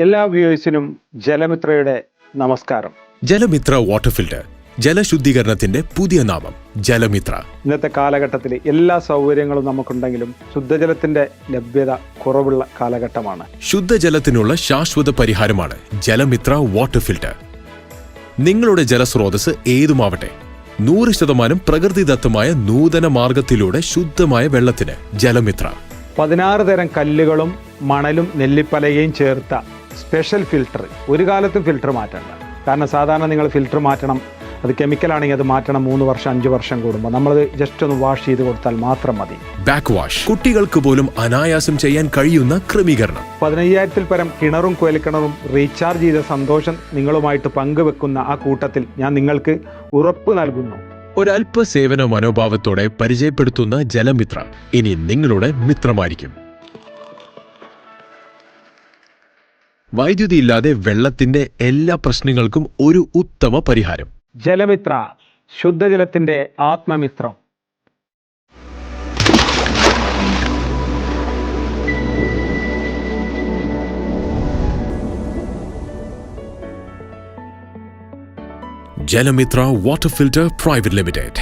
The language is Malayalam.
എല്ലാ വ്യൂവേഴ്സിനും ജലമിത്രയുടെ നമസ്കാരം. ജലമിത്ര വാട്ടർ ഫിൽറ്റർ, ജലശുദ്ധീകരണത്തിന്റെ പുതിയ നാമം ജലമിത്ര. ഇന്നത്തെ കാലഘട്ടത്തിൽ എല്ലാ സൗകര്യങ്ങളും നമുക്കുണ്ടെങ്കിലും ശുദ്ധജലത്തിന്റെ ലഭ്യത കുറവുള്ള കാലഘട്ടമാണ്. ശുദ്ധജലത്തിനുള്ള ശാശ്വത പരിഹാരമാണ് ജലമിത്ര വാട്ടർ ഫിൽറ്റർ. നിങ്ങളുടെ ജലസ്രോതസ് ഏതുമാവട്ടെ, 100% പ്രകൃതിദത്തമായ നൂതന മാർഗത്തിലൂടെ ശുദ്ധമായ വെള്ളത്തിന് ജലമിത്ര. 16 തരം കല്ലുകളും മണലും നെല്ലിപ്പലകയും ചേർത്ത സ്പെഷ്യൽ ഫിൽറ്റർ. ഒരു കാലത്തും ഫിൽറ്റർ മാറ്റണ്ട. കാരണം സാധാരണ നിങ്ങൾ ഫിൽറ്റർ മാറ്റണം, അത് കെമിക്കലാണെങ്കിൽ അത് മാറ്റണം 3 വർഷം 5 വർഷം കൂടുമ്പോൾ. നമ്മളത് ജസ്റ്റ് ഒന്ന് വാഷ് ചെയ്ത് കൊടുത്താൽ മാത്രം മതി. ബാക്ക് വാഷ്, കുട്ടികൾക്ക് പോലും അനായാസം ചെയ്യാൻ കഴിയുന്ന ക്രമീകരണം. 15,000-ൽ പരം കിണറും കുഴൽക്കിണറും റീചാർജ് ചെയ്ത സന്തോഷം നിങ്ങളുമായിട്ട് പങ്കുവെക്കുന്ന ആ കൂട്ടത്തിൽ ഞാൻ നിങ്ങൾക്ക് ഉറപ്പ് നൽകുന്നു. ഒരല്പ സേവന മനോഭാവത്തോടെ പരിചയപ്പെടുത്തുന്ന ജലമിത്ര ഇനി നിങ്ങളുടെ മിത്രമായിരിക്കും. വൈദ്യുതി ഇല്ലാതെ വെള്ളത്തിന്റെ എല്ലാ പ്രശ്നങ്ങൾക്കും ഒരു ഉത്തമ പരിഹാരം. ജലമിത്ര, ശുദ്ധജലത്തിന്റെ ആത്മമിത്രം. ജലമിത്ര വാട്ടർ ഫിൽറ്റർ പ്രൈവറ്റ് ലിമിറ്റഡ്.